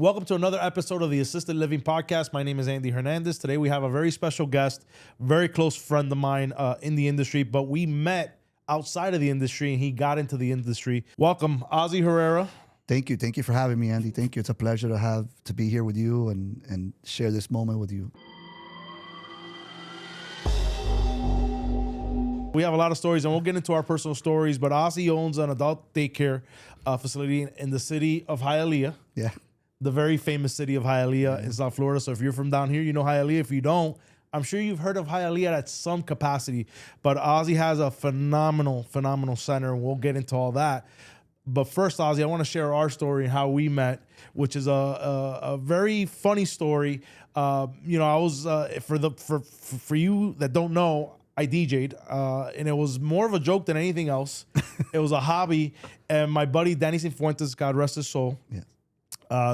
Welcome to another episode of the Assisted Living Podcast. My name is Andy Hernandez. Today we have a very special guest, very close friend of mine in the industry, but we met outside of the industry and he got into the industry. Welcome, Ozzy Herrera. Thank you. Thank you for having me, Andy. Thank you. It's a pleasure to be here with you and share this moment with you. We have a lot of stories, and we'll get into our personal stories, but Ozzy owns an adult daycare facility in the city of Hialeah. Yeah. The very famous city of Hialeah in South Florida. So if you're from down here, you know Hialeah. If you don't, I'm sure you've heard of Hialeah at some capacity. But Ozzy has a phenomenal center, and we'll get into all that. But first, Ozzy, I want to share our story and how we met, which is a very funny story. I was for you that don't know, I DJ'd, and it was more of a joke than anything else. It was a hobby, and my buddy Danny Cifuentes, God rest his soul,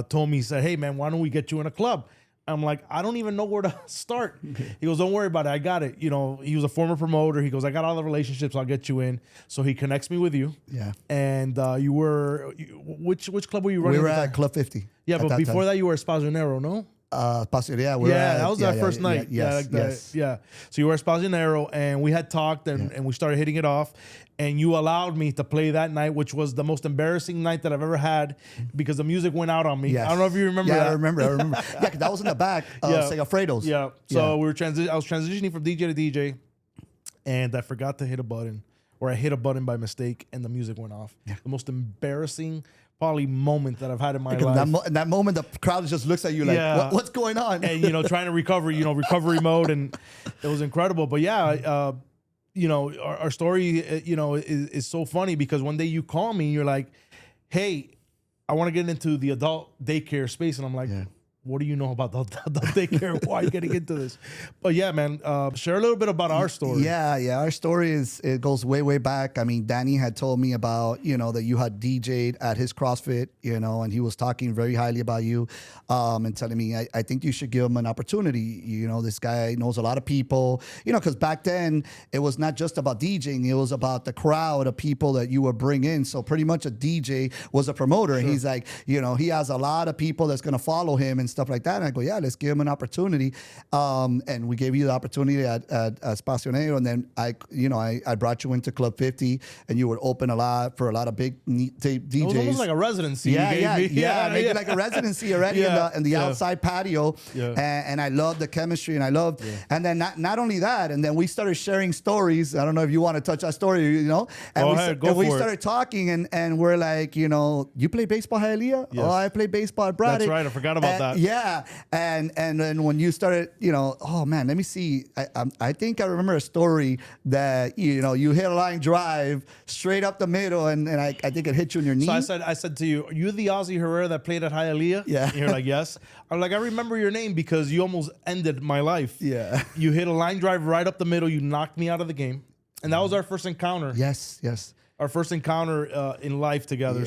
told me, he said, "Hey man, why don't we get you in a club?" I'm like, I don't even know where to start. He goes, "Don't worry about it, I got it." You know, he was a former promoter. He goes, "I got all the relationships, I'll get you in." So he connects me with you. Yeah. And which club were you running? We were at Club 50. Yeah, but before that you were at Espasionero, no? That was our first night. Yes. So you were at Espasionero, and we had talked, and we started hitting it off. And you allowed me to play that night, which was the most embarrassing night that I've ever had because the music went out on me. Yes. I don't know if you remember that. I remember. Yeah, 'cause that was in the back of Segafredo's. Yeah. So I was transitioning from DJ to DJ, and I forgot to hit a button, or I hit a button by mistake, and the music went off. Yeah. The most embarrassing probably moment that I've had in my life. In that moment, the crowd just looks at you like, what's going on? And, trying to recover, recovery mode, and it was incredible. But yeah, our story, is so funny because one day you call me and you're like, "Hey, I want to get into the adult daycare space." And I'm like, "What do you know about the adult daycare? Why are you getting into this?" But yeah, man, share a little bit about our story. Yeah. Our story it goes way back. I mean, Danny had told me about, that you had DJ'd at his CrossFit, and he was talking very highly about you, and telling me, I think you should give him an opportunity. This guy knows a lot of people, because back then it was not just about DJing. It was about the crowd of people that you would bring in. So pretty much a DJ was a promoter. Sure. And he's like, he has a lot of people that's going to follow him and stuff like that. And I go, yeah, let's give him an opportunity. And we gave you the opportunity at Espasionero. And then I brought you into Club 50, and you would open for a lot of big DJs. It was almost like a residency. Maybe like a residency already in the outside patio. Yeah. And I loved the chemistry, and I loved, and then not only that, and then we started sharing stories. I don't know if you want to touch that story, and we started talking, and we're like, you play baseball, Hialeah? Yes. Oh, I play baseball at Braddock. That's right, I forgot about that. Yeah, and then when you started, oh man, let me see. I think I remember a story that you hit a line drive straight up the middle, and I think it hit you in your knee. So I said to you, "Are you the Ozzy Herrera that played at Hialeah?" Yeah. And you're like, "Yes." I'm like, "I remember your name because you almost ended my life." Yeah. You hit a line drive right up the middle. You knocked me out of the game, and that was our first encounter. Yes. Our first encounter in life together.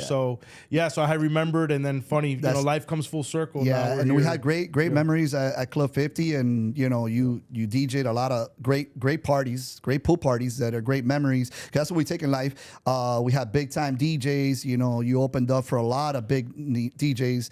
Yeah. So I remembered, and then funny, life comes full circle. Yeah, and we had great memories at Club 50, and you DJ'd a lot of great parties, great pool parties that are great memories. That's what we take in life. We had big time DJs. You opened up for a lot of big DJs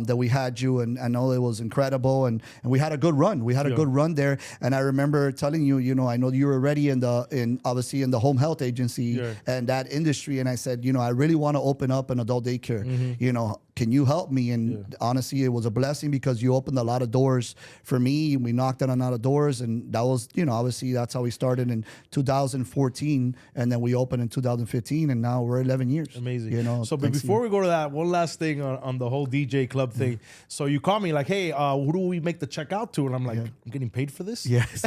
that we had you, and I know it was incredible, and we had a good run. We had a good run there, and I remember telling you, I know you were already obviously in the home health agency and that industry, and I said, I really want to open up an adult daycare. Mm-hmm. Can you help me? And honestly, it was a blessing because you opened a lot of doors for me, and we knocked on a lot of doors, and that was, obviously that's how we started in 2014, and then we opened in 2015, and now we're 11 years. Amazing. So but before we go to that, one last thing on the whole DJ club thing. So you call me like, "Hey, who do we make the check out to?" And I'm like, "I'm getting paid for this?" Yes.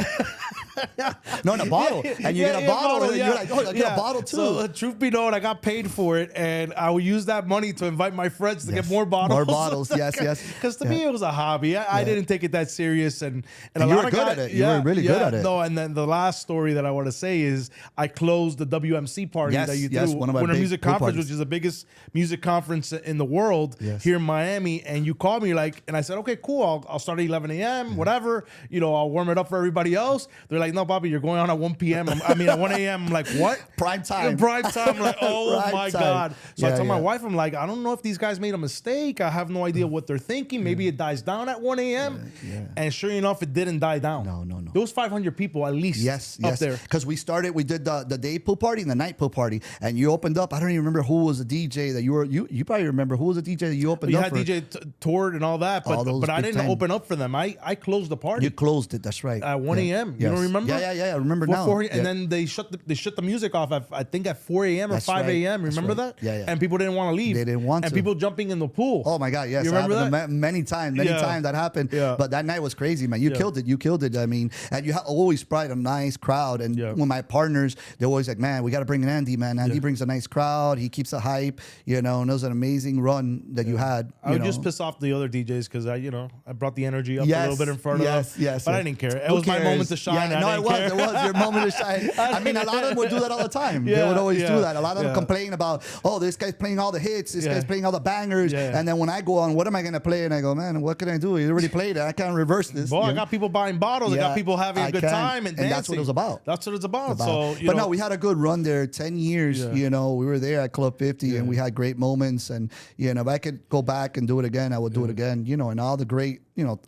No, in a bottle. And you get a bottle, and you're like, "Oh, I get a bottle too." So truth be known, I got paid for it, and I will use that money to invite my friends to get more bottles. More bottles, yes. Because to me, it was a hobby. I didn't take it that serious, and a lot of guys, at it. You were really good at it. No, and then the last story that I want to say is I closed the WMC party that you threw, one of my Winter Music Conference, parties, which is the biggest music conference in the world here in Miami. And you called me and I said, "Okay, cool. I'll start at 11 a.m. Whatever. I'll warm it up for everybody else." They're like, "No, Bobby, you're going on at 1 p.m. at 1 a.m. I'm like, "What?" Prime time. Prime time. I'm like, oh my God. So I told my wife, I'm like, "I don't know if these guys made a mistake mistake. I have no idea what they're thinking. Maybe it dies down at 1 a.m. And sure enough, it didn't die down. No. There was 500 people at least up there. Because we did the day pool party and the night pool party, and you opened up. I don't even remember who was the DJ that you probably remember who was the DJ that you opened up for. You had DJ toured and all that, but I didn't open up for them. I closed the party. You closed it. That's right. At 1 a.m. You don't remember? Yeah. I remember now. And then they shut the music off at, I think, at 4 a.m. or 5 a.m. Remember that? Yeah. And people didn't want to leave. They didn't want to. And people jumping in the pool. Oh my God, yes. You remember that? Many times that happened. Yeah. But that night was crazy, man. You killed it. I mean, and you always brought a nice crowd. And when my partners, they're always like, man, we got to bring in Andy, man. Andy brings a nice crowd. He keeps a hype, and it was an amazing run that you had. I would just piss off the other DJs because I brought the energy up a little bit in front of them. Yes. But I didn't care. It was my moment to shine. It was your moment to shine. I mean, a lot of them would do that all the time. They would always do that. A lot of them complain about, oh, this guy's playing all the hits. This guy's playing all the bangers. And then when I go on, what am I going to play? And I go, man, what can I do? You already played it. I can't reverse this. Boy, I got people buying bottles. I got people having a good time and dancing. And that's what it was about. That's what it's about. So, but no, we had a good run there. 10 years, we were there at Club 50 and we had great moments. And, if I could go back and do it again, I would do it again, and all the great,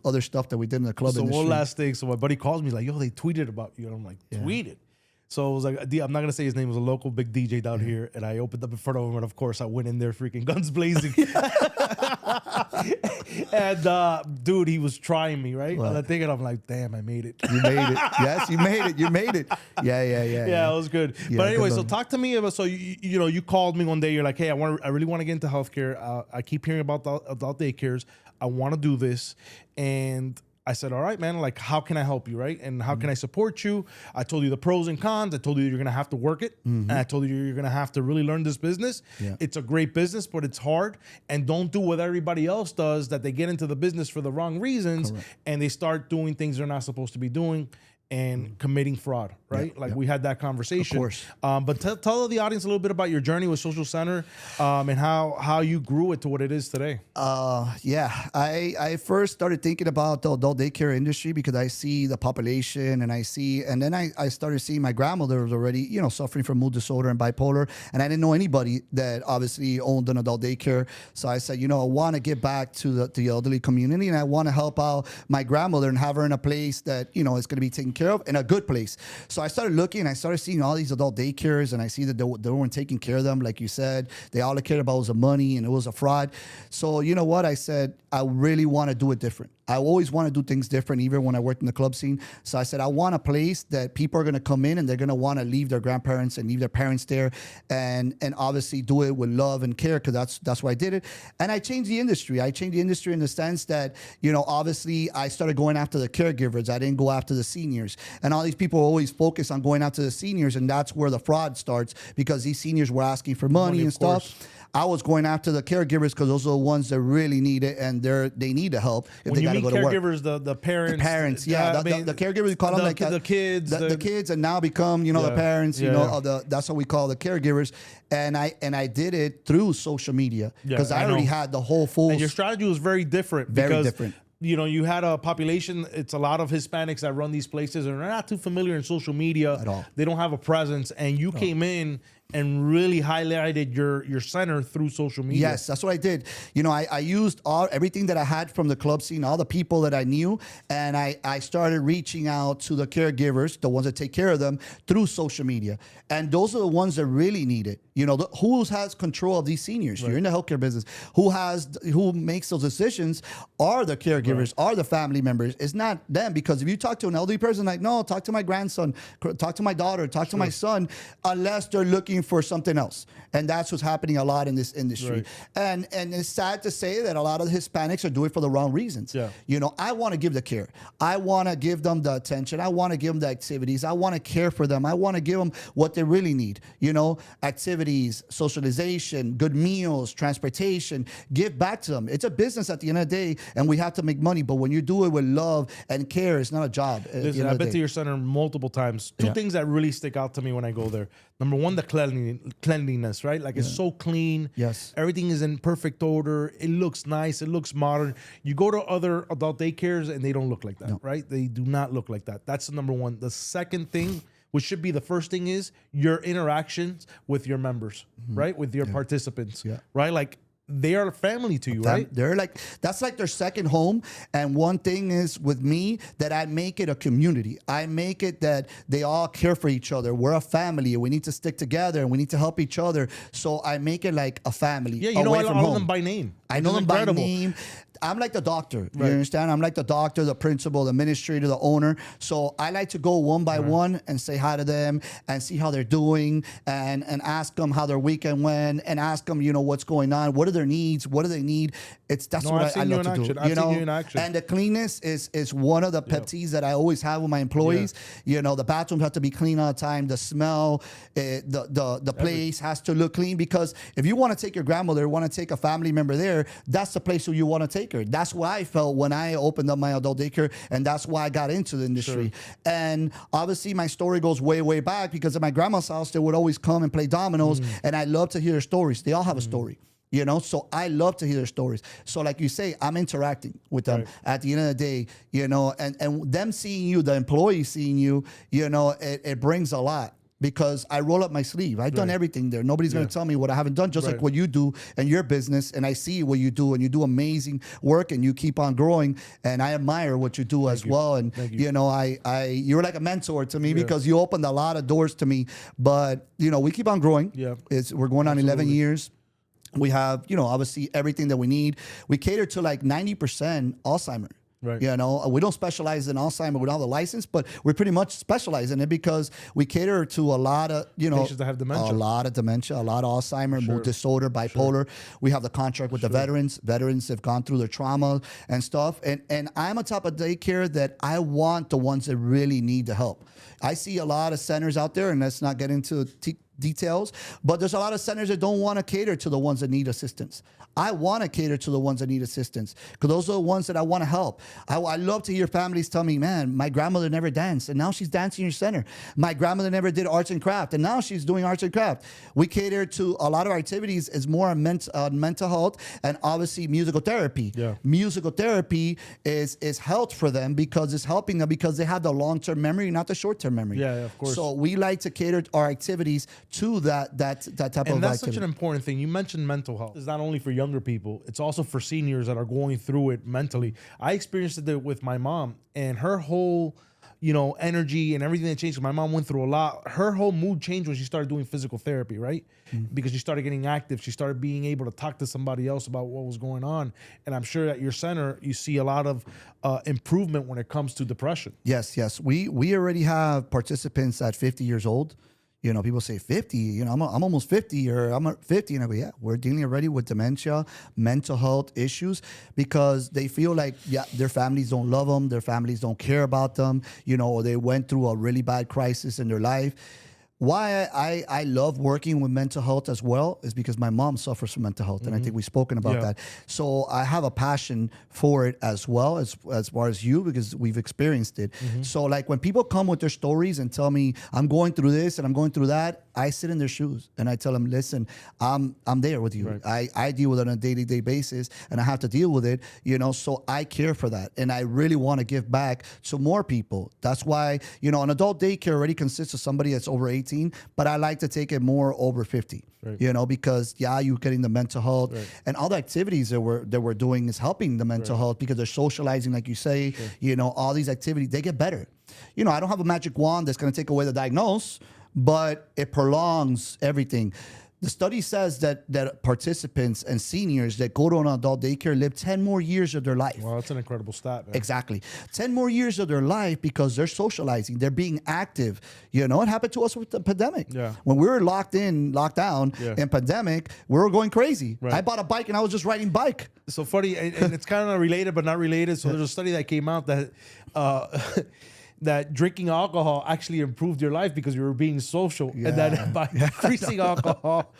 other stuff that we did in the club industry. So one last thing. So my buddy calls me like, yo, they tweeted about you. And I'm like, tweeted? So it was like, I'm not going to say his name, was a local big DJ down here. And I opened up in front of him. And of course, I went in there freaking guns blazing. And dude, he was trying me, right? And I'm thinking, I'm like, damn, I made it. You made it. Yes, you made it. You made it. Yeah. Yeah, it was good. But anyway, so talk to me about, so you called me one day. You're like, hey, I really want to get into healthcare. I keep hearing about the adult daycares. I want to do this. And I said, all right, man, like, how can I help you, right? And how can I support you? I told you the pros and cons. I told you you're going to have to work it. And I told you you're going to have to really learn this business. Yeah. It's a great business, but it's hard. And don't do what everybody else does, that they get into the business for the wrong reasons. Correct. And they start doing things they're not supposed to be doing and committing fraud, right? We had that conversation. Of course. But tell the audience a little bit about your journey with Social Center and how you grew it to what it is today. I first started thinking about the adult daycare industry because I see the population and then I started seeing my grandmother was already, suffering from mood disorder and bipolar. And I didn't know anybody that obviously owned an adult daycare. So I said, I want to get back to the elderly community and I want to help out my grandmother and have her in a place that, is going to be taken care of, in a good place. So I started looking and I started seeing all these adult daycares and I see that they weren't taking care of them. Like you said, they all cared about was the money and it was a fraud. So you know what? I said, I really want to do it different. I always want to do things different, even when I worked in the club scene. So I said, I want a place that people are going to come in and they're going to want to leave their grandparents and leave their parents there and obviously do it with love and care because that's why I did it. And I changed the industry. I changed the industry in the sense that, obviously I started going after the caregivers. I didn't go after the seniors. And all these people always focus on going after the seniors, and that's where the fraud starts because these seniors were asking for money and stuff. I was going after the caregivers because those are the ones that really need it and they need the help if when they got to go to work. Caregivers, the parents. The parents, the caregivers, we call them like the kids. The kids and now become, the parents, that's what we call the caregivers. And I did it through social media because I already had the whole full. And your strategy was very different. Very different. You had a population, it's a lot of Hispanics that run these places and they're not too familiar in social media. At all. They don't have a presence. And you came in and really highlighted your center through social media. Yes, that's what I did. I used everything that I had from the club scene, all the people that I knew, and I started reaching out to the caregivers, the ones that take care of them, through social media. And those are the ones that really need it. Who has control of these seniors? Right. You're in the healthcare business. Who makes those decisions are the caregivers, are the family members. It's not them, because if you talk to an elderly person, like, no, talk to my grandson, talk to my daughter, talk to my son, unless they're looking for something else. And that's what's happening a lot in this industry. Right. And it's sad to say that a lot of the Hispanics are doing it for the wrong reasons. Yeah. I want to give the care. I want to give them the attention. I want to give them the activities. I want to care for them. I want to give them what they really need. Activities, socialization, good meals, transportation, give back to them. It's a business at the end of the day, and we have to make money. But when you do it with love and care, it's not a job. Listen, I've been to your center multiple times. Two things that really stick out to me when I go there. Number one, the cleanliness, right? Like, it's so clean. Yes. Everything is in perfect order. It looks nice. It looks modern. You go to other adult daycares and they don't look like that, right? They do not look like that. That's the number one. The second thing, which should be the first thing, is your interactions with your members, right? With your participants, right? Like, they are family to you, right? They're like, that's like their second home. And one thing is with me that I make it a community. I make it that they all care for each other. We're a family and we need to stick together and we need to help each other. So I make it like a family. Yeah, you know, I know them by name. I know them by name. I'm like the doctor. You understand? I'm like the doctor, the principal, the administrator, the owner. So I like to go one by one and say hi to them and see how they're doing and ask them how their weekend went and ask them, you know, what's going on, what are their needs, what do they need. That's what I love to do. I've seen you in action. And the cleanness is one of the pet peeves that I always have with my employees. You know, the bathrooms have to be clean all the time. The smell, the place has to look clean, because if you want to take your grandmother, want to take a family member there, that's the place where you want to take her. That's what I felt when I opened up my adult daycare, and that's why I got into the industry. And obviously my story goes way, way back, because at my grandma's house, they would always come and play dominoes, and I love to hear their stories. They all have a story. You know, so I love to hear their stories. So like you say, I'm interacting with them at the end of the day, you know, and them seeing you, the employees seeing you, you know, it brings a lot, because I roll up my sleeve. I've done everything there. Nobody's going to tell me what I haven't done, just like what you do in your business. And I see what you do, and you do amazing work, and you keep on growing. And I admire what you do as well. And, you know, you're like a mentor to me, because you opened a lot of doors to me. But, you know, we keep on growing. We're going on 11 years. We have, you know, obviously everything that we need. We cater to like 90% Alzheimer. You know, we don't specialize in Alzheimer without the license, but we pretty much specialize in it, because we cater to a lot of, you know, patients that have dementia. A lot of dementia, a lot of Alzheimer, mood disorder, bipolar. We have the contract with the veterans. Veterans have gone through their trauma and stuff. And I'm a type of daycare that I want the ones that really need the help. I see a lot of centers out there, and let's not get into details, but there's a lot of centers that don't want to cater to the ones that need assistance. I want to cater to the ones that need assistance, because those are the ones that I want to help. I love to hear families tell me, man, my grandmother never danced, and now she's dancing in your center. My grandmother never did arts and craft, and now she's doing arts and craft. We cater to a lot of our activities is more on mental health, and obviously musical therapy. Musical therapy is health for them, because it's helping them, because they have the long-term memory, not the short-term memory. Of course. So we like to cater our activities to that type of activity. And that's such an important thing. You mentioned mental health. It's not only for younger people, it's also for seniors that are going through it mentally. I experienced it with my mom, and her whole, you know, energy and everything that changed. My mom went through a lot. Her whole mood changed when she started doing physical therapy, right? Because she started getting active. She started being able to talk to somebody else about what was going on. And I'm sure at your center, you see a lot of improvement when it comes to depression. Yes. We already have participants at 50 years old. You know, people say 50, you know, I'm almost 50, or I'm at 50. And I go, yeah, we're dealing already with dementia, mental health issues, because they feel like, their families don't love them. Their families don't care about them, you know, or they went through a really bad crisis in their life. Why I love working with mental health as well is because my mom suffers from mental health, and I think we've spoken about that. So I have a passion for it as well, as far as you, because we've experienced it. So like when people come with their stories and tell me, I'm going through this and I'm going through that, I sit in their shoes and I tell them, listen, I'm there with you. I deal with it on a day-to-day basis, and I have to deal with it, you know, so I care for that. And I really want to give back to more people. That's why, you know, an adult daycare already consists of somebody that's over 18, but I like to take it more over 50, you know, because you're getting the mental health and all the activities that we're doing is helping the mental health, because they're socializing, like you say, you know, all these activities, they get better. You know, I don't have a magic wand that's going to take away the diagnosis, but it prolongs everything. The study says that participants and seniors that go to an adult daycare live 10 more years of their life. Well, that's an incredible stat, man. Exactly. 10 more years of their life, because they're socializing, they're being active. You know, it happened to us with the pandemic. When we were locked down in pandemic, we were going crazy. I bought a bike and I was just riding bike. So funny, and it's kind of related but not related. So there's a study that came out that that drinking alcohol actually improved your life because you were being social, and that by increasing alcohol,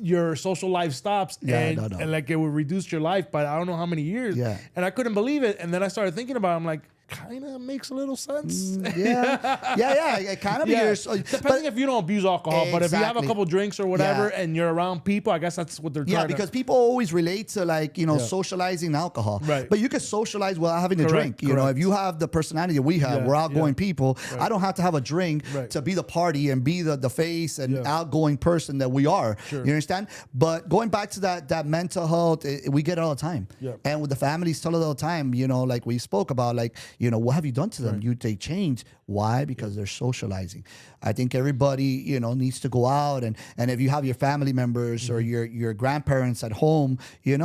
your social life stops, and like it would reduce your life by I don't know how many years. And I couldn't believe it. And then I started thinking about it. I'm like, kind of makes a little sense. Yeah. It kind of is. Depending if you don't abuse alcohol, but if you have a Exactly. couple drinks or whatever and you're around people, I guess that's what they're trying Yeah, because people always relate to like, socializing alcohol. Right. But you can socialize without having a drink. You know, if you have the personality that we have, we're outgoing people. I don't have to have a drink to be the party and be the face and outgoing person that we are. You understand? But going back to that mental health, we get it all the time. And with the families tell it all the time, like we spoke about, like, what have you done to them? They change. Why? Because they're socializing. I think everybody, needs to go out and if you have your family members or your grandparents at home, you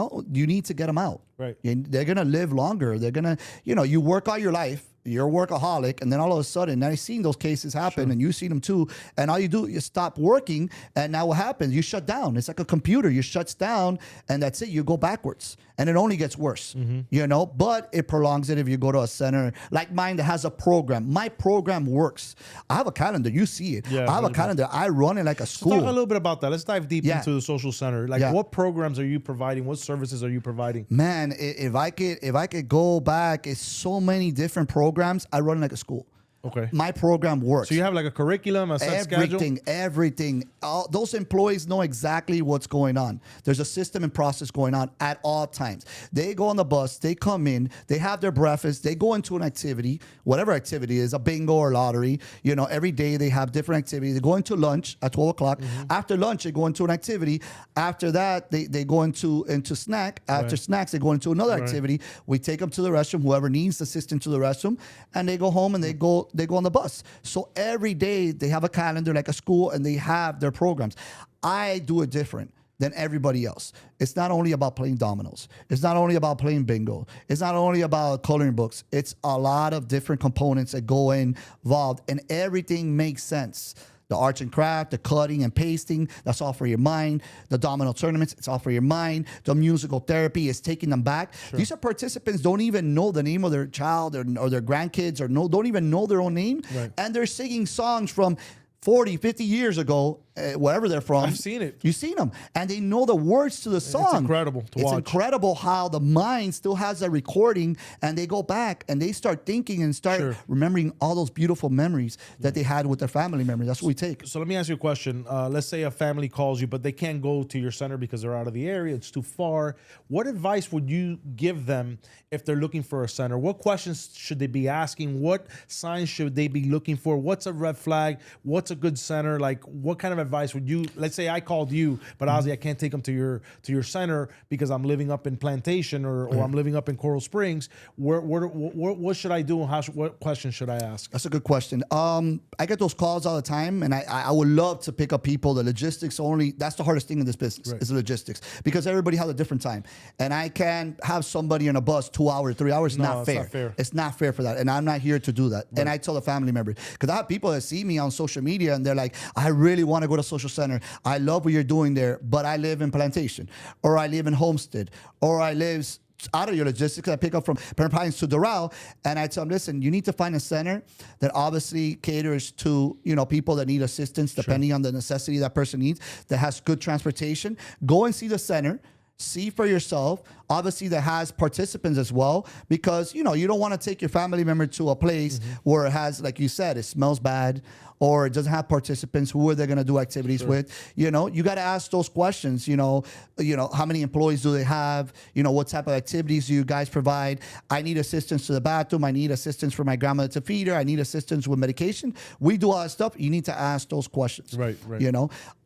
need to get them out. Right. And they're going to live longer. They're going to, you work all your life. You're a workaholic, and then all of a sudden, I've seen those cases happen, and you see them too. And all you do is stop working, and now what happens? You shut down. It's like a computer. You shuts down, and that's it. You go backwards, and it only gets worse. But it prolongs it if you go to a center like mine that has a program. My program works. I have a calendar. You see it. I have a calendar. I run it like a school. Let's talk a little bit about that. Let's dive deep into the social center. Like, what programs are you providing? What services are you providing? Man, if I could go back, it's so many different programs. I run like a school. Okay. My program works. So you have like a curriculum, a set schedule? Everything. All those employees know exactly what's going on. There's a system and process going on at all times. They go on the bus, they come in, they have their breakfast, they go into an activity, whatever activity is, a bingo or lottery. Every day they have different activities. They go into lunch at 12 o'clock. After lunch, they go into an activity. After that, they go into snack. After snacks, they go into another activity. We take them to the restroom, whoever needs assistance to the restroom, and they go home and they go on the bus. So every day they have a calendar like a school and they have their programs. I do it different than everybody else. It's not only about playing dominoes. It's not only about playing bingo. It's not only about coloring books. It's a lot of different components that go involved, and everything makes sense. The arts and craft, the cutting and pasting, that's all for your mind. The domino tournaments, it's all for your mind. The musical therapy is taking them back. These are participants don't even know the name of their child or their grandkids don't even know their own name. And they're singing songs from 40, 50 years ago, wherever they're from. I've seen it. You've seen them. And they know the words to the song. It's incredible to watch. It's incredible how the mind still has a recording, and they go back and they start thinking and start remembering all those beautiful memories that they had with their family members. That's what we take. So let me ask you a question. Let's say a family calls you, but they can't go to your center because they're out of the area. It's too far. What advice would you give them if they're looking for a center? What questions should they be asking? What signs should they be looking for? What's a red flag? What's a good center? Like, what kind of advice would you, let's say I called you, but Ozzy, I can't take them to your center because I'm living up in Plantation or I'm living up in Coral Springs. What should I do and what questions should I ask? That's a good question. I get those calls all the time, and I would love to pick up people. The logistics only, that's the hardest thing in this business, is the logistics, because everybody has a different time. And I can't have somebody on a bus 2 hours, 3 hours. Not fair. Not fair. It's not fair for that. And I'm not here to do that. And I tell the family members, because I have people that see me on social media and they're like, I really want to go to social center. I love what you're doing there, but I live in Plantation, or I live in Homestead, or I live out of your logistics. I pick up from Parent Pines to Doral, and I tell them, listen, you need to find a center that obviously caters to people that need assistance depending on the necessity that person needs, that has good transportation. Go and see the center. See for yourself, obviously, that has participants as well, because you don't want to take your family member to a place where it has, like you said, it smells bad, or it doesn't have participants. Who are they going to do activities with? You got to ask those questions. How many employees do they have? What type of activities do you guys provide? I need assistance to the bathroom. I need assistance for my grandmother to feed her. I need assistance with medication. We do all that stuff. You need to ask those questions. Right.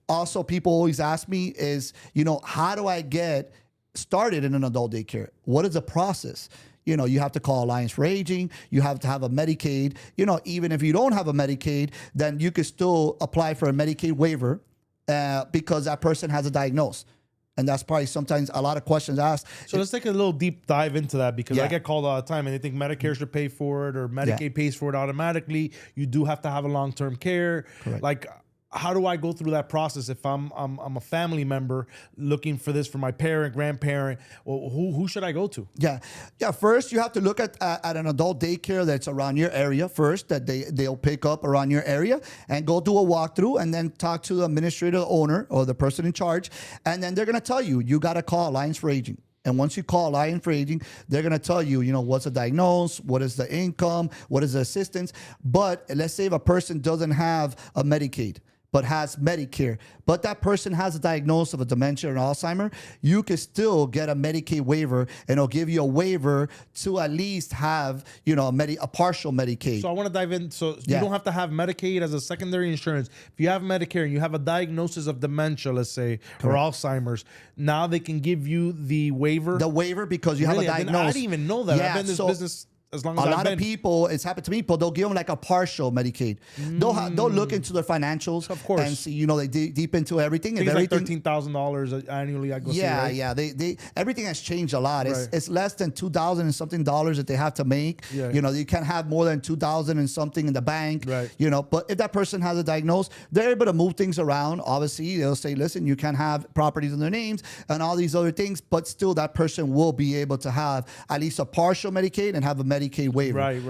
Also, people always ask me is, how do I get started in an adult daycare? What is the process? You have to call Alliance for Aging. You have to have a Medicaid. Even if you don't have a Medicaid, then you could still apply for a Medicaid waiver because that person has a diagnosis. And that's probably sometimes a lot of questions asked. So let's take a little deep dive into that, because I get called all the time and they think Medicare should pay for it or Medicaid pays for it automatically. You do have to have a long-term care. Correct. Like, how do I go through that process if I'm a family member looking for this for my parent, grandparent? Well, who should I go to? Yeah. First, you have to look at an adult daycare that's around your area first, that they'll pick up around your area, and go do a walkthrough, and then talk to the administrator, the owner, or the person in charge, and then they're going to tell you got to call Alliance for Aging. And once you call Lion for Aging, they're going to tell you, what's the diagnosis, what is the income, what is the assistance. But let's say if a person doesn't have a Medicaid, but has Medicare, but that person has a diagnosis of a dementia or Alzheimer, you can still get a Medicaid waiver, and it'll give you a waiver to at least have, a partial Medicaid. So I want to dive in. So you don't have to have Medicaid as a secondary insurance. If you have Medicare and you have a diagnosis of dementia, let's say, or Alzheimer's, now they can give you the waiver. The waiver because you have a diagnosis. I didn't even know that. I've been in this business as long as a lot of people, it's happened to people, they'll give them like a partial Medicaid. They'll look into their financials, of course, and see, they deep into everything. Things like $13,000 annually. I go see, right? Yeah. They everything has changed a lot. It's less than $2,000 and something that they have to make. Yeah. You can't have more than $2,000 and something in the bank. Right. But if that person has a diagnosis, they're able to move things around. Obviously, they'll say, listen, you can't have properties in their names and all these other things, but still that person will be able to have at least a partial Medicaid and have a Medicaid waiver. Right.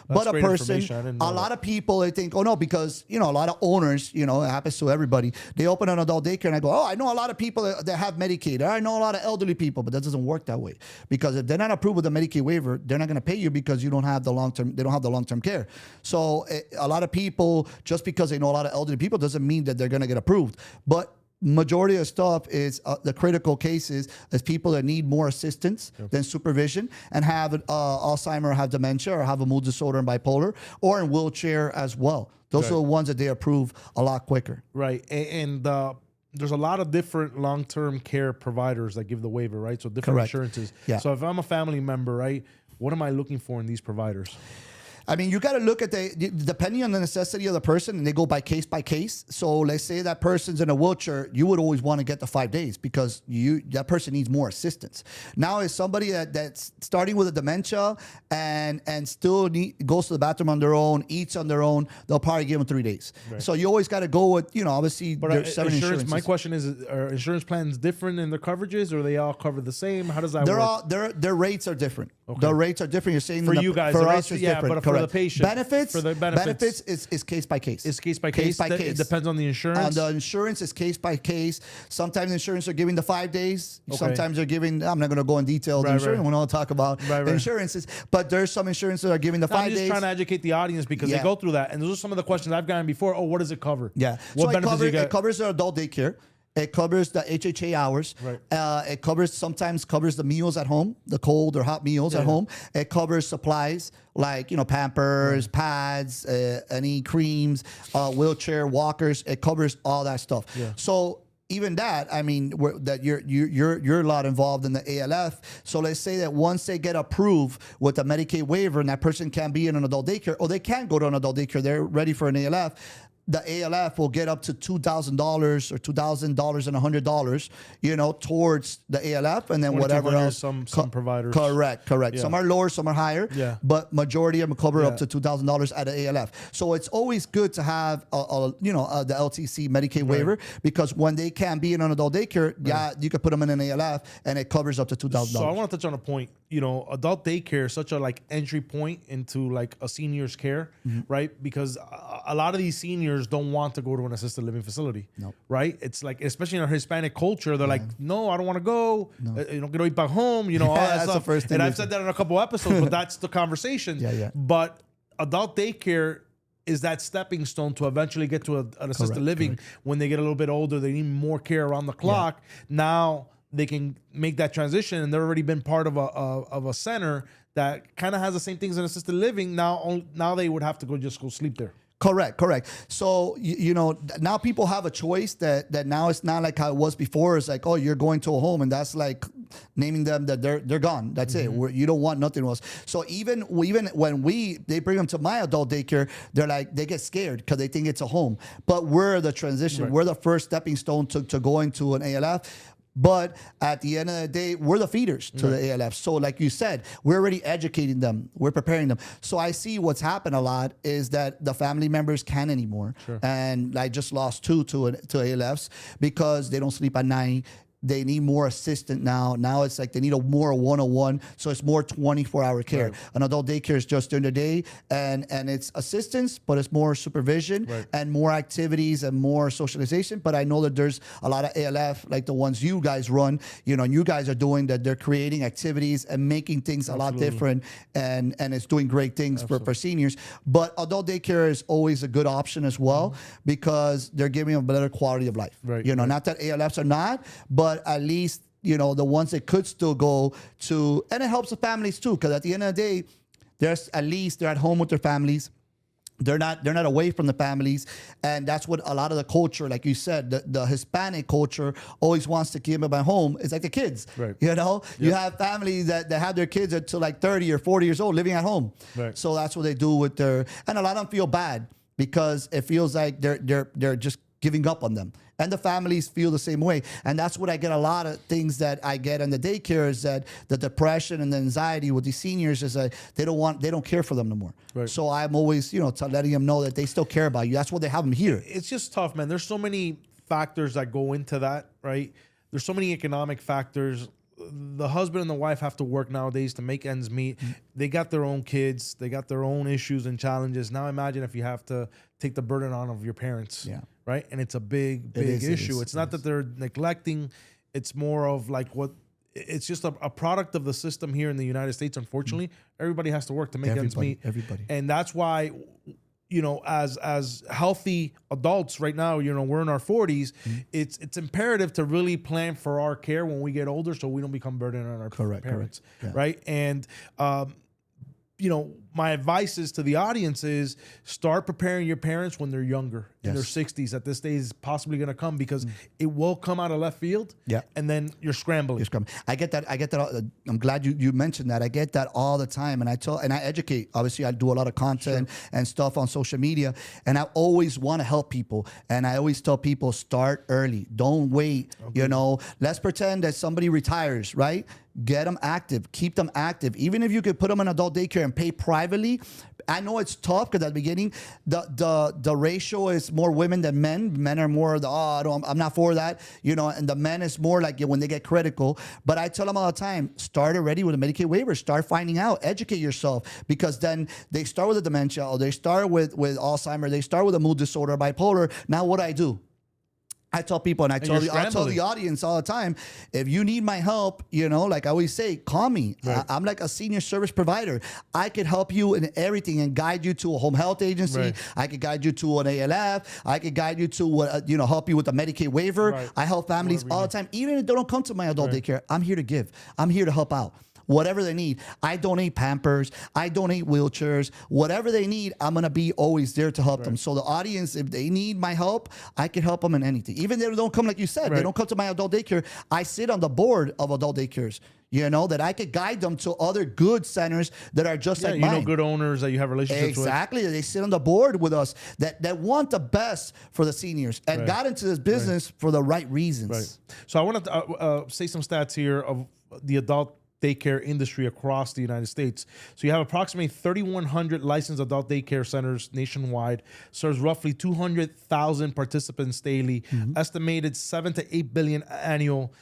But a person, a lot of people, they think, oh no, because, a lot of owners, it happens to everybody. They open an adult daycare and I go, oh, I know a lot of people that have Medicaid. Or I know a lot of elderly people, but that doesn't work that way. Because if they're not approved with the Medicaid waiver, they're not going to pay you because you don't have the long-term, they don't have the long-term care. So a lot of people, just because they know a lot of elderly people doesn't mean that they're going to get approved. But majority of stuff is the critical cases is people that need more assistance than supervision and have Alzheimer, have dementia, or have a mood disorder and bipolar, or in wheelchair as well. Those are the ones that they approve a lot quicker. Right. And there's a lot of different long-term care providers that give the waiver, right? So different insurances. Yeah. So if I'm a family member, right, what am I looking for in these providers? I mean, you got to look at depending on the necessity of the person, and they go by case. So let's say that person's in a wheelchair, you would always want to get the 5 days because that person needs more assistance. Now, if somebody that's starting with a dementia and still goes to the bathroom on their own, eats on their own, they'll probably give them 3 days. Right. So you always got to go with, obviously, there's 7 insurances. My question is, are insurance plans different in their coverages, or are they all cover the same? How does that work? Their rates are different. Okay. The rates are different. You're saying for you guys, for us it's different. But for the patient, benefits is case by case. It's case by case. It depends on the insurance. On the insurance, is case by case. Sometimes insurance are giving the 5 days. Okay. Sometimes they're giving. I'm not going to go in detail. The insurance. We don't talk about insurances, but there's some insurances that are giving the 5 days. I'm just trying to educate the audience because they go through that, and those are some of the questions I've gotten before. Oh, what does it cover? Yeah. What benefits do you get? It covers the adult daycare. It covers the HHA hours. Right. It sometimes covers the meals at home, the cold or hot meals at home. It covers supplies like, Pampers, pads, any creams, wheelchair, walkers. It covers all that stuff. Yeah. So even that, I mean, that you're a lot involved in the ALF. So let's say that once they get approved with a Medicaid waiver and that person can be in an adult daycare, or they can go to an adult daycare, they're ready for an ALF. The ALF will get up to $2,000 or $2,000 and $100, towards the ALF, and then whatever else. Some providers. Correct. Yeah. Some are lower, some are higher. Yeah. But majority of them cover up to $2,000 at the ALF. So it's always good to have the LTC Medicaid waiver, because when they can be in an adult daycare, you could put them in an ALF and it covers up to $2,000. So I want to touch on a point. Adult daycare is such a entry point into a senior's care, right? Because a lot of these seniors don't want to go to an assisted living facility, right? It's especially in our Hispanic culture, they're like, no, I don't want to go. Quiero ir back home, all that that's stuff. The first thing. And I've said that in a couple episodes, but that's the conversation. Yeah. But adult daycare is that stepping stone to eventually get to an assisted living. When they get a little bit older, they need more care around the clock. Now they can make that transition, and they've already been part of a center that kind of has the same things in assisted living. Now they would have to just go sleep there. Correct. So, now people have a choice that now it's not like how it was before. It's like, oh, you're going to a home, and that's like naming them that they're gone. That's it. You don't want nothing else. So even when they bring them to my adult daycare, they get scared because they think it's a home. But we're the transition. We're the first stepping stone to going to an ALF. But at the end of the day, we're the feeders to the ALF. So like you said, we're already educating them. We're preparing them. So I see what's happened a lot is that the family members can't anymore. Sure. And I just lost two to ALFs because they don't sleep at night. they need more assistant now. Now it's like they need a more one-on-one, so it's more 24-hour care. Right. An adult daycare is just during the day, and it's assistance, but it's more supervision and more activities and more socialization. But I know that there's a lot of ALF, like the ones you guys run, and you guys are doing that. They're creating activities and making things a lot different, and it's doing great things for seniors. But adult daycare is always a good option as well because they're giving them a better quality of life. Right. Not that ALFs are not, but at least, the ones that could still go to, and it helps the families too, because at the end of the day, they're at home with their families. They're not away from the families, and that's what a lot of the culture, like you said, the Hispanic culture always wants to keep them at home. It's like the kids, right? You have families that have their kids until like 30 or 40 years old living at home. Right. So that's what they do with and a lot of them feel bad because it feels like they're just giving up on them. And the families feel the same way. And that's what I get a lot of things that I get in the daycare is that the depression and the anxiety with these seniors is that they don't care for them no more. Right. So I'm always, letting them know that they still care about you. That's why they have them here. It's just tough, man. There's so many factors that go into that, right? There's so many economic factors. The husband and the wife have to work nowadays to make ends meet. They got their own kids. They got their own issues and challenges. Now imagine if you have to take the burden on of your parents. Yeah. Right. And it's a big issue. It's not that they're neglecting. It's more of like it's just a product of the system here in the United States. Unfortunately, everybody has to work to make ends meet. Everybody. And that's why, as healthy adults right now, we're in our 40s. It's imperative to really plan for our care when we get older, so we don't become burden on our parents, right? And my advice is to the audience is start preparing your parents when they're younger, in their 60s. That this day is possibly going to come because it will come out of left field. Yeah, and then you're scrambling. I get that. I'm glad you mentioned that. I get that all the time, and I educate. Obviously, I do a lot of content and stuff on social media, and I always want to help people. And I always tell people start early. Don't wait. Okay. Let's pretend that somebody retires, right? Get them active. Keep them active. Even if you could put them in adult daycare and pay privately. I know it's tough because at the beginning, the ratio is more women than men. Men are more I'm not for that, and the men is more like when they get critical. But I tell them all the time, start already with a Medicaid waiver. Start finding out. Educate yourself because then they start with a dementia or they start with Alzheimer. They start with a mood disorder, bipolar. Now what do? I tell people, and I tell the audience all the time, if you need my help, like I always say, call me. Right. I'm like a senior service provider. I could help you in everything and guide you to a home health agency. Right. I could guide you to an ALF. I could guide you to help you with a Medicaid waiver. Right. I help families all the time. Even if they don't come to my adult daycare, I'm here to give. I'm here to help out. Whatever they need. I donate Pampers. I donate wheelchairs. Whatever they need, I'm going to be always there to help them. So the audience, if they need my help, I can help them in anything. Even if they don't come, like you said, they don't come to my adult daycare. I sit on the board of adult daycares, that I could guide them to other good centers that are just like mine. Good owners that you have relationships with. Exactly. They sit on the board with us that want the best for the seniors and got into this business for the right reasons. Right. So I want to say some stats here of the adult daycare industry across the United States. So you have approximately 3,100 licensed adult daycare centers nationwide, serves roughly 200,000 participants daily, estimated 7 to 8 billion annual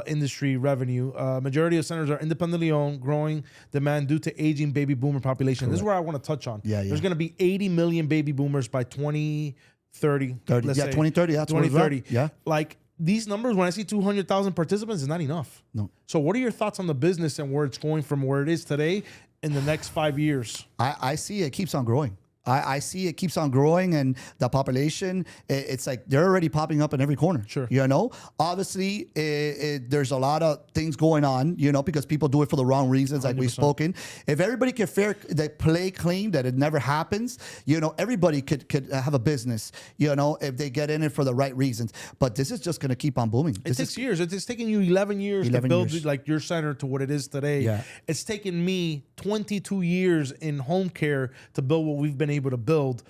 industry revenue. Majority of centers are independently owned, growing demand due to aging baby boomer population. Correct. This is where I want to touch on. There's going to be 80 million baby boomers by 2030. 2030. That's 2030. Yeah. Like, these numbers, when I see 200,000 participants, is not enough. No. So what are your thoughts on the business and where it's going from where it is today in the next 5 years? I see it keeps on growing. I see it keeps on growing, and the population, it's like they're already popping up in every corner. Sure. Obviously, there's a lot of things going on, because people do it for the wrong reasons, like 100%. We've spoken. If everybody could play clean, that it never happens, everybody could have a business, if they get in it for the right reasons. But this is just going to keep on booming. It takes years. It's taking you 11 years to build like your center to what it is today. Yeah. It's taken me 22 years in home care to build what we've been able to build.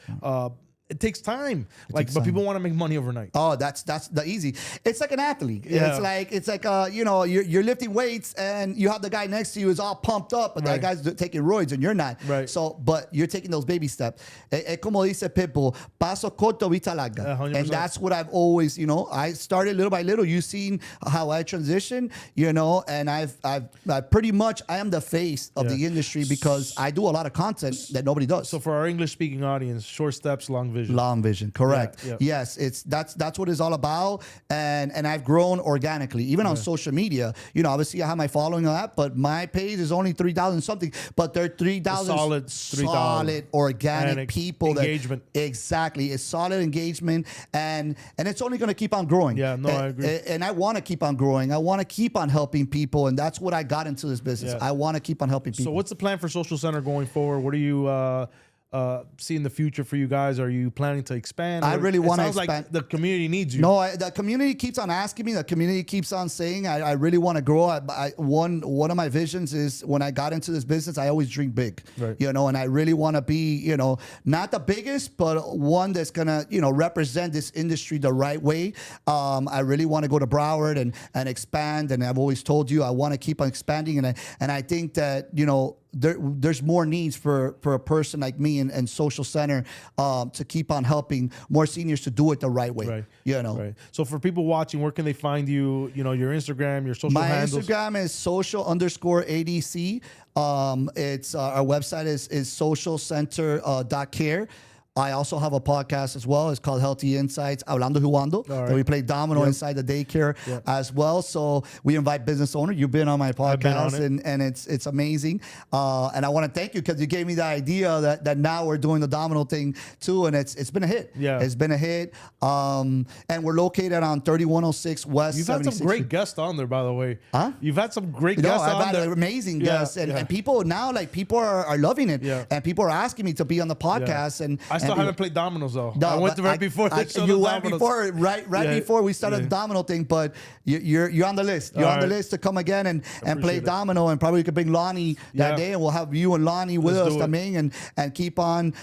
it takes time. But people want to make money overnight. Oh, that's the easy. It's like an athlete. Yeah. It's like you're lifting weights and you have the guy next to you is all pumped up, but that guy's taking roids and you're not. Right. So, but you're taking those baby steps. Como dice Pitbull, paso corto, vista larga. 100%. And that's what I've always, I started little by little. You've seen how I transitioned, and I've pretty much, I am the face of the industry because I do a lot of content that nobody does. So for our English speaking audience, short steps, long vision. Long vision, correct. Yeah. Yes, that's what it's all about, and I've grown organically, even on social media. Obviously I have my following on that, but my page is only 3,000 something, but they're 3,000 solid organic people. Engagement. Exactly, it's solid engagement, and it's only going to keep on growing. Yeah, no, I agree. And I want to keep on growing. I want to keep on helping people, and that's what I got into this business. Yeah. I want to keep on helping people. So what's the plan for Social Center going forward? What do you see in the future for you guys? Are you planning to expand? I really want to expand. Like the community needs you. No, the community keeps on asking me. The community keeps on saying, I really want to grow. One of my visions is when I got into this business, I always dream big, right. And I really want to be, not the biggest, but one that's going to, represent this industry the right way. I really want to go to Broward and expand. And I've always told you, I want to keep on expanding. And I think that, there's more needs for a person like me and Social Center to keep on helping more seniors to do it the right way. Right. Right. So for people watching, where can they find you? Your Instagram, your social handles. My Instagram is social_ADC. It's our website is Social Center Daycare. I also have a podcast as well. It's called Healthy Insights, Hablando Jugando. Right. And we play domino inside the daycare as well. So we invite business owners. You've been on my podcast, and it's amazing. And I want to thank you because you gave me the idea that now we're doing the domino thing too, and it's been a hit. Yeah, it's been a hit. And we're located on 3106 West. You've had some great guests on there, by the way. Huh? You've had some great guests on I've there. had amazing guests, and people now people are loving it, and people are asking me to be on the podcast. And I still haven't played dominoes though. No, I went right before they showed you the went dominoes. before, right before we started the domino thing. But you're on the list. You're on the list to come again and play domino. And probably we could bring Lonnie that day, and we'll have you and Lonnie with us coming and keep on.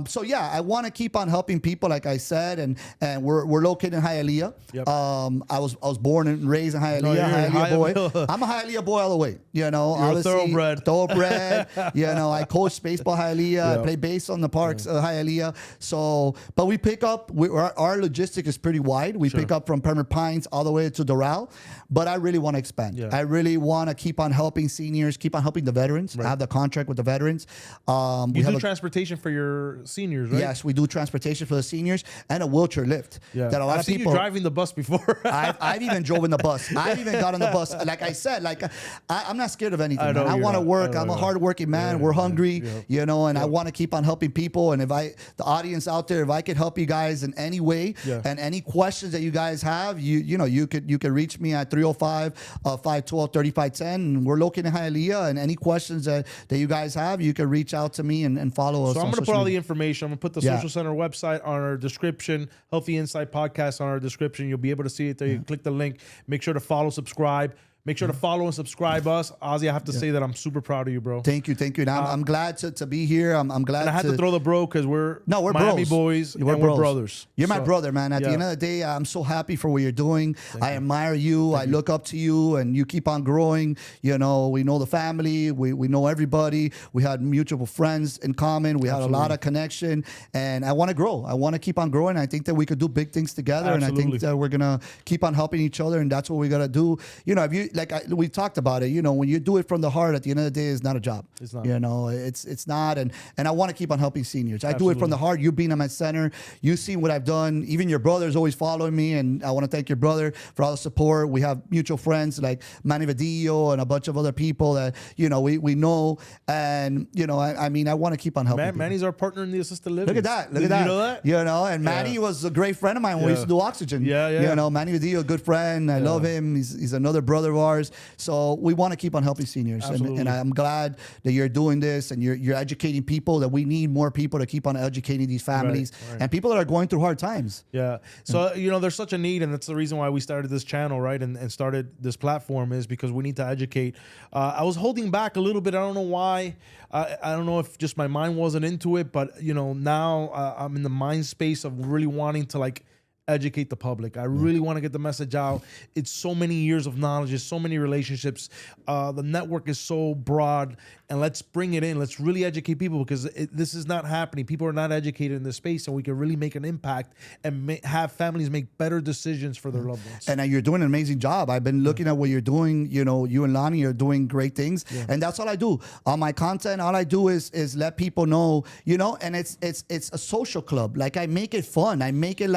So yeah, I want to keep on helping people, like I said, and we're located in Hialeah. Yep. I was born and raised in Hialeah. Hialeah boy. I'm a Hialeah boy all the way. You're a thoroughbred. I coach baseball Hialeah. I play bass on the parks Hialeah. So, but we pick up. Our logistic is pretty wide. We pick up from Pembroke Pines all the way to Doral. But I really want to expand. Yeah. I really want to keep on helping seniors, keep on helping the veterans. Right. I have the contract with the veterans. We do transportation for your seniors, right? Yes, we do transportation for the seniors and a wheelchair lift. Yeah. That a lot I've of seen people you driving the bus before. I've even driven the bus. I've even got on the bus. Like I said, I'm not scared of anything. I want to work. I'm a hardworking man. We're hungry, and I want to keep on helping people. And the audience out there, if I could help you guys in any way and any questions that you guys have, you could reach me at 305-512-3510. And we're located in Hialeah. And any questions that you guys have, you can reach out to me and follow us. So I'm going to put all the information. I'm going to put the Social Center website on our description, Healthy Insight Podcast on our description. You'll be able to see it there. You can click the link. Make sure to follow, subscribe. Make sure to follow and subscribe us. Ozzy, I have to say that I'm super proud of you, bro. Thank you. And I'm glad to be here. I'm glad. And I had to throw the bro because we're Miami bros. boys. We're brothers. You're my brother, man. At the end of the day, I'm so happy for what you're doing. I admire you. I look up to you, and you keep on growing. We know the family. We know everybody. We had mutual friends in common. We had a lot of connection, and I want to grow. I want to keep on growing. I think that we could do big things together, and I think that we're gonna keep on helping each other, and that's what we gotta do. If you we talked about it. When you do it from the heart, at the end of the day, it's not a job. It's not. It's not. And I want to keep on helping seniors. I do it from the heart. You being at my center, you've seen what I've done. Even your brother's always following me, and I want to thank your brother for all the support. We have mutual friends like Manny Vadillo and a bunch of other people that we know. And I want to keep on helping. Manny's our partner in the assisted living. Look at that. Look at that. You know that? And Manny was a great friend of mine when we used to do oxygen. Yeah. Manny Vadillo, a good friend. I love him. He's another brother of ours. So we want to keep on helping seniors. And I'm glad that you're doing this and you're educating people, that we need more people to keep on educating these families and people that are going through hard times. Yeah. So, there's such a need, and that's the reason why we started this channel, right? And started this platform, is because we need to educate. I was holding back a little bit. I don't know why. I don't know if just my mind wasn't into it, but, now I'm in the mind space of really wanting to educate the public. I really want to get the message out. It's so many years of knowledge. It's so many relationships. The network is so broad, and let's bring it in. Let's really educate people, because this is not happening. People are not educated in this space, and we can really make an impact and have families make better decisions for their loved ones. And you're doing an amazing job. I've been looking at what you're doing. You and Lonnie are doing great things, and that's all I do on my content. All I do is let people know, and it's a social club. I make it fun. I make it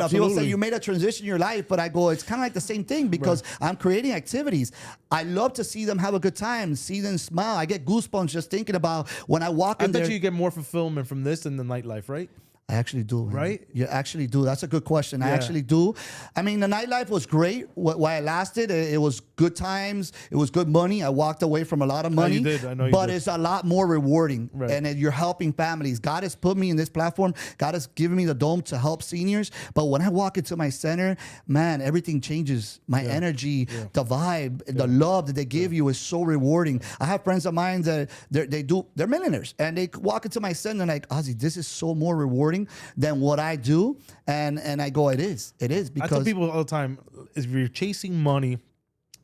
people say you made a transition in your life, but I go, it's kind of like the same thing, because I'm creating activities. I love to see them have a good time, see them smile. I get goosebumps just thinking about when I walk in there. I bet you get more fulfillment from this than the nightlife, right? I actually do. Right? You actually do. That's a good question. I actually do. I mean, the nightlife was great. While I lasted, it was good times. It was good money. I walked away from a lot of money. You did. I know you but did. It's a lot more rewarding. Right. And you're helping families. God has put me in this platform. God has given me the dome to help seniors. But when I walk into my center, man, everything changes. My energy, the vibe, the love that they give you is so rewarding. I have friends of mine that they're millionaires. And they walk into my center and like, Ozzy, this is so more rewarding than what I do, and I go, it is because I tell people all the time, if you're chasing money,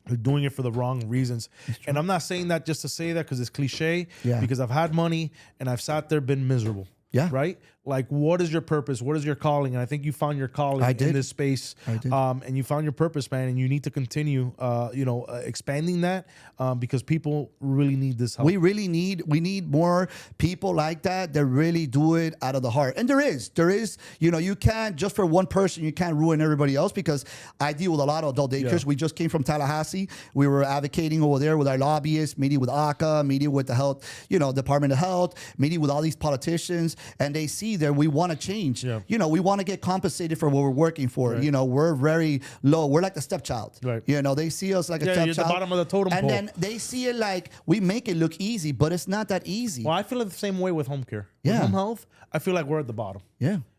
you're doing it for the wrong reasons. And I'm not saying that just to say that because it's cliche. Because I've had money and I've sat there, been miserable. Right? What is your purpose? What is your calling? And I think you found your calling in this space. I did. And you found your purpose, man. And you need to continue, expanding that because people really need this help. We need more people like that really do it out of the heart. And there is, you can't, just for one person, you can't ruin everybody else, because I deal with a lot of adult daycares. We just came from Tallahassee. We were advocating over there with our lobbyists, meeting with ACA, meeting with the health, Department of Health, meeting with all these politicians, and they see that we want to change. We want to get compensated for what we're working for. We're very low. We're like the stepchild. They see us like a stepchild. You're at the bottom of the totem pole. And then they see it like we make it look easy, but it's not that easy. Well, I feel the same way with home care. With home health, I feel like we're at the bottom.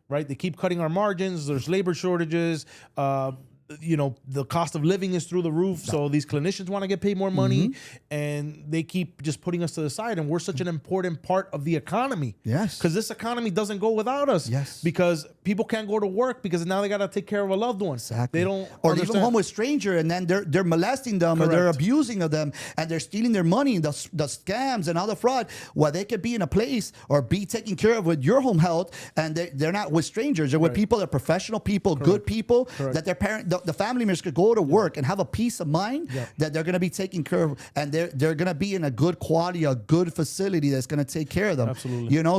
Right? They keep cutting our margins. There's labor shortages. The cost of living is through the roof. So these clinicians want to get paid more money, and they keep just putting us to the side. And we're such an important part of the economy. Because this economy doesn't go without us. Because people can't go to work because now they got to take care of a loved one. They don't or leave them home with a stranger, and then they're molesting them or they're abusing of them, and they're stealing their money, the scams and all the fraud, while they could be in a place or be taken care of with your home health, and they're not with strangers. They're with people that are professional people, good people, that their parent, the family members could go to work and have a peace of mind that they're going to be taken care of, and they're going to be in a good quality, a good facility that's going to take care of them.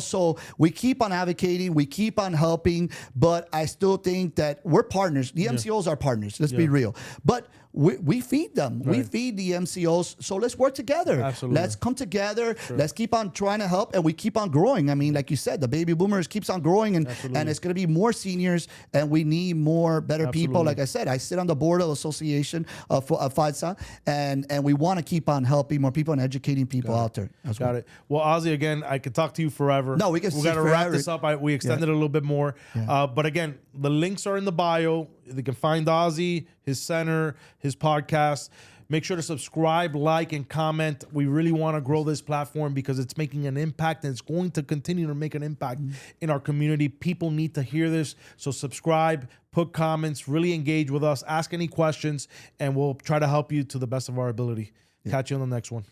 So we keep on advocating, we keep on helping, but I still think that we're partners. The MCOs are partners. Let's be real. But we feed them. We feed the MCOs. So let's work together. Let's come together. Let's keep on trying to help, and we keep on growing. I mean, like you said, the baby boomers keeps on growing, and it's going to be more seniors, and we need more better people. Like I said, I sit on the board of the association of FADSA, and we want to keep on helping more people and educating people out there. Got it. Well, Ozzy, again, I could talk to you forever. No, we got to wrap this up. We extended a little bit more. But again, the links are in the bio. They can find Ozzy, his center, his podcast. Make sure to subscribe, like, and comment. We really want to grow this platform because it's making an impact, and it's going to continue to make an impact in our community. People need to hear this. So subscribe, put comments, really engage with us, ask any questions, and we'll try to help you to the best of our ability. Catch you on the next one.